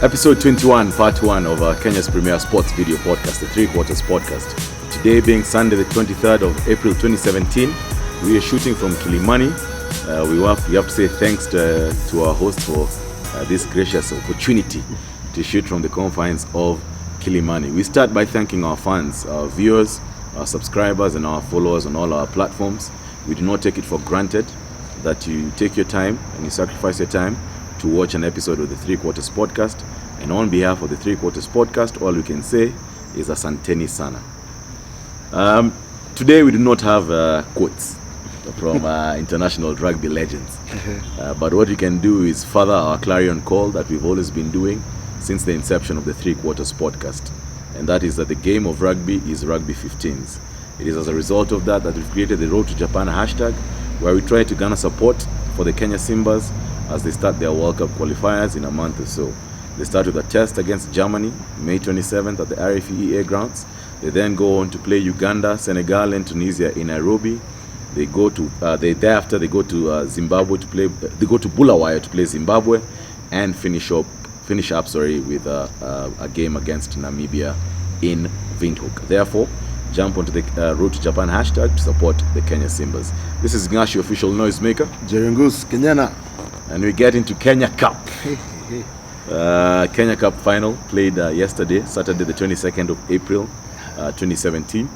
Episode 21, part 1 of Kenya's premier sports video podcast, the Three Quarters podcast. Today being Sunday, the 23rd of April 2017, we are shooting from Kilimani. We have to say thanks to our host for this gracious opportunity to shoot from the confines of Kilimani. We start by thanking our fans, our viewers, our subscribers, and our followers on all our platforms. We do not take it for granted that you take your time and you sacrifice your time to watch an episode of the Three Quarters podcast. And on behalf of the Three Quarters podcast, all we can say is asanteni sana. Today we do not have quotes from international rugby legends. But what we can do is further our clarion call that we've always been doing since the inception of the Three Quarters podcast. And that is that the game of rugby is rugby 15s. It is as a result of that we've created the Road to Japan hashtag, where we try to garner support for the Kenya Simbas as they start their World Cup qualifiers in a month or so. They start with a test against Germany, May 27th at the RFEA grounds. They then go on to play Uganda, Senegal, and Tunisia in Nairobi. They go to thereafter they go to Zimbabwe to play. They go to Bulawayo to play Zimbabwe, and finish up with a game against Namibia in Windhoek. Therefore, jump onto the Road to Japan hashtag to support the Kenya Simbas. This is Ngashi, official noisemaker. Jerengus, Kenyana. And we get into Kenya Cup. Kenya Cup final played yesterday, Saturday the 22nd of April 2017.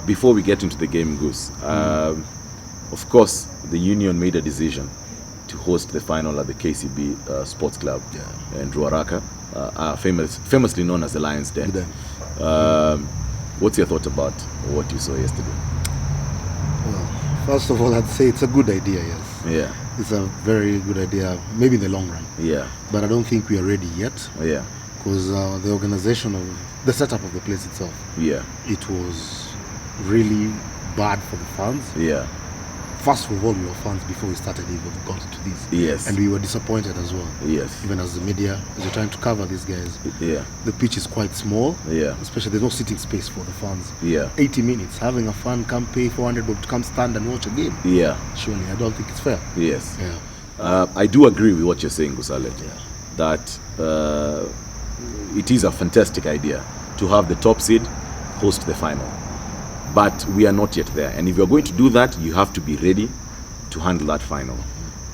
Before we get into the game, Goose, of course the union made a decision to host the final at the KCB Sports Club in Ruaraka, famously known as the Lions Den. What's your thought about what you saw yesterday? Well, first of all, I'd say it's a good idea, yes. Yeah. It's a very good idea, maybe in the long run. Yeah. But I don't think we are ready yet. Yeah. Because the organization of the setup of the place itself, it was really bad for the fans. Yeah. First of all, we were fans before we started even got into this. Yes. And we were disappointed as well. Yes. Even as the media, as you're trying to cover these guys. Yeah. The pitch is quite small. Yeah. Especially there's no sitting space for the fans. Yeah. 80 minutes, having a fan come pay 400 but to come stand and watch a game. Yeah. Surely, I don't think it's fair. Yes. Yeah. I do agree with what you're saying, Gusale. Yeah. That it is a fantastic idea to have the top seed host the final. But we are not yet there. And if you're going to do that, you have to be ready to handle that final.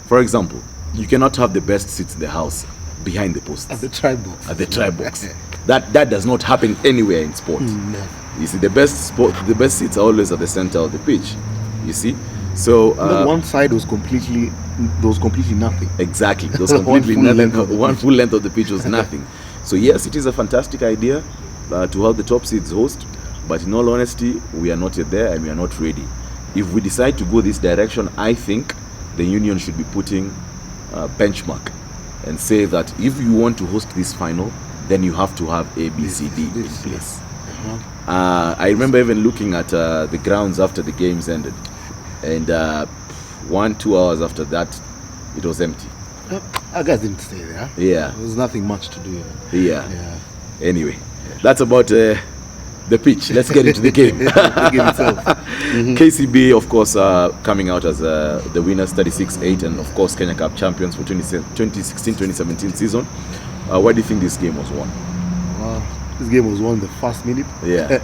For example, you cannot have the best seats in the house behind the posts. At the try box. At the try box. That does not happen anywhere in sport. Never. You see, the best seats are always at the center of the pitch. You see? So one side was completely nothing. Exactly. There was completely nothing. One full length of the pitch was nothing. So yes, it is a fantastic idea to have the top seeds host. But in all honesty, we are not yet there and we are not ready. If we decide to go this direction, I think the union should be putting a benchmark and say that if you want to host this final, then you have to have A, B, C, D in place. I remember even looking at the grounds after the games ended, and 1-2 hours after that, it was empty. Our guys didn't stay there. Yeah. There was nothing much to do. Yeah. Anyway, that's about the pitch. Let's get into the game. The game itself. KCB, of course, coming out as the winners, 36-8, and of course Kenya Cup champions for 2016-2017 season. Why do you think this game was won? This game was won in the first minute. Yeah.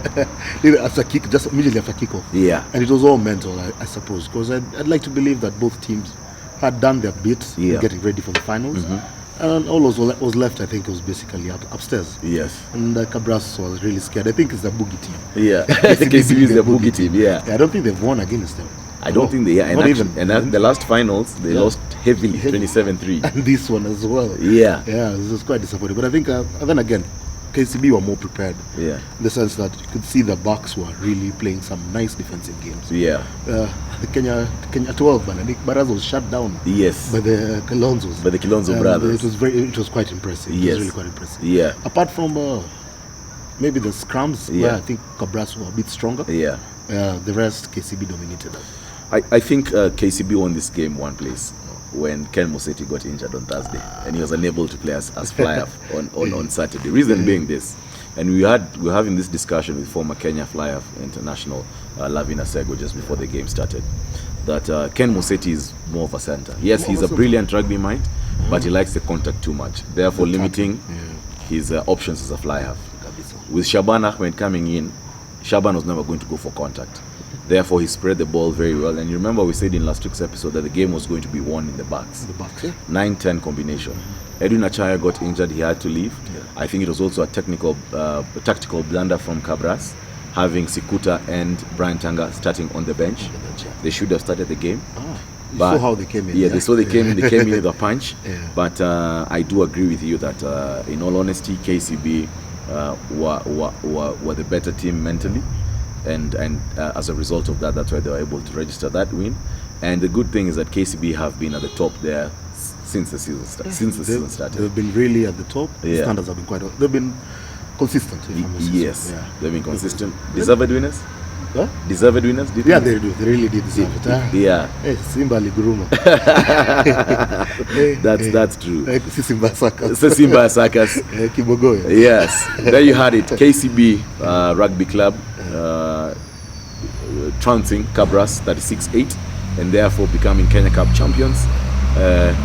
Just immediately after kickoff. Yeah. And it was all mental, I suppose, because I'd like to believe that both teams had done their bit in getting ready for the finals. And all was left, I think, was basically upstairs. Yes. And Cabras was really scared. I think it's the boogie team. Yeah. KCB is the boogie team. Yeah. I don't think they've won against them. I don't think they are. And the last finals, they lost heavily, 27-3. And this one as well. Yeah. Yeah, this was quite disappointing. But I think, then again, KCB were more prepared. Yeah. In the sense that you could see the Bucks were really playing some nice defensive games. Yeah. The Kenya 12, man, I think Baraz was shut down. Yes. By the Kilonzos. By the Kilonzo brothers. It was quite impressive. Yes. It was really quite impressive. Yeah. Apart from maybe the scrums, where I think Cabras were a bit stronger. Yeah. The rest, KCB dominated us. I think KCB won this game one place when Ken Moseti got injured on Thursday and he was unable to play as fly-half on Saturday. Reason being this, and we were having this discussion with former Kenya fly-half international Lavina Sego just before the game started, that Ken Moseti is more of a center. Yes, he's a brilliant rugby mind, but he likes the contact too much, therefore limiting his options as a fly half. With Shaban Ahmed coming in, Shaban was never going to go for contact. Therefore, he spread the ball very well. And you remember we said in last week's episode that the game was going to be won in the backs. 9-10 combination. Edwin Achaya got injured, he had to leave. I think it was also a tactical blunder from Cabras, having Sikuta and Brian Tanga starting on the bench. They should have started the game. You saw how they came in. Yeah, they saw they came in. They came in with a punch. But I do agree with you that, in all honesty, KCB were the better team mentally, and as a result of that, that's why they were able to register that win. And the good thing is that KCB have been at the top there since the season started. They've been really at the top. The standards have been they've been consistent. Yes, they've been consistent. Deserved winners. Huh? Deserved winners? They really did deserve it. Yeah. Hey, Simba Liguruma. That's true. Simba Sakas. Simba Sakas. Kibogoyo. Yes. There you had it. KCB Rugby Club trouncing Cabras 36-8 and therefore becoming Kenya Cup champions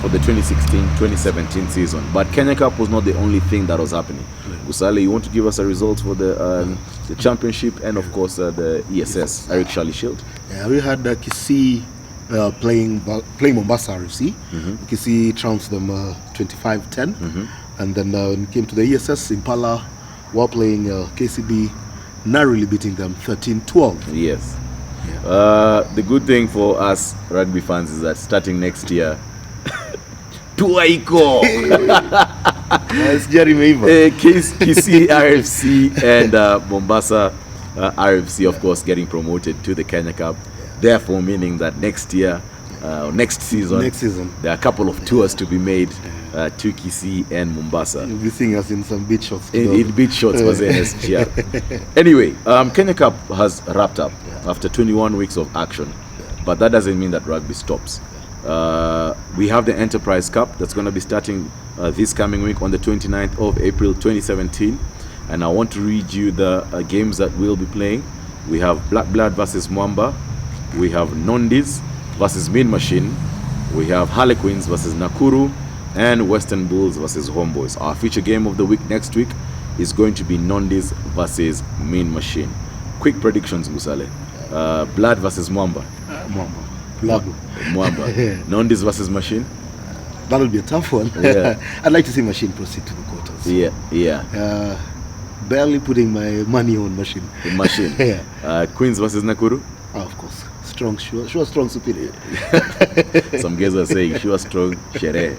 for the 2016-2017 season. But Kenya Cup was not the only thing that was happening. Gusale, you want to give us a result for the championship and of course the ESS, Eric Shirley Shield? Yeah, we had Kisii playing Mombasa RFC. Kisii trounced them 25-10. And then when it came to the ESS, Impala were playing KCB, narrowly beating them 13-12. Yes. The good thing for us rugby fans is that starting next year, Tuaiko! It's Jeremy Kisii RFC and Mombasa RFC, of course, getting promoted to the Kenya Cup. Therefore, meaning that next year, next season, there are a couple of tours to be made to Kisii and Mombasa. You'll be seeing us in some beach shots. In beach shots was NSGR. Anyway, Kenya Cup has wrapped up after 21 weeks of action, but that doesn't mean that rugby stops. We have the Enterprise Cup that's going to be starting this coming week on the 29th of April 2017, and I want to read you the games that we'll be playing. We have Black Blood versus Mwamba, we have Nondis versus Mean Machine, we have Harlequins versus Nakuru, and Western Bulls versus Homeboys. Our feature game of the week next week is going to be Nondis versus Mean Machine. Quick predictions, Gusale. Blood versus Mwamba. Mwamba. Nondis versus Machine. That'll be a tough one. Yeah. I'd like to see Machine proceed to the quarters. Yeah. Barely putting my money on Machine. Queens versus Nakuru. Of course. Strong, sure, strong superior. Some guys are saying sure, strong, Shere.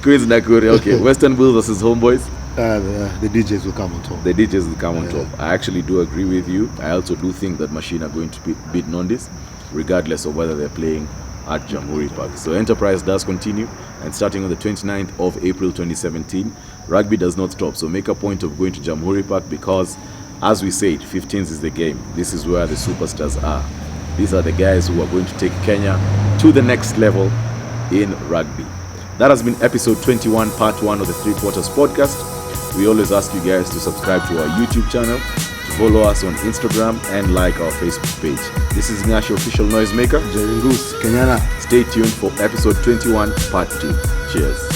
Queens Nakuru. Okay. Western Bulls versus Homeboys. The DJs will come on top. I actually do agree with you. I also do think that Machine are going to beat Nondis, regardless of whether they're playing at Jamhuri Park. So Enterprise does continue, and starting on the 29th of April 2017, rugby does not stop. So make a point of going to Jamhuri Park because, as we said, 15th is the game. This is where the superstars are. These are the guys who are going to take Kenya to the next level in rugby. That has been episode 21, part 1 of the 3 Quarters podcast. We always ask you guys to subscribe to our YouTube channel, to follow us on Instagram, and like our Facebook page. This is Nyashi Official Noisemaker. Jerry Goose, Kenyana. Stay tuned for episode 21, part 2. Cheers.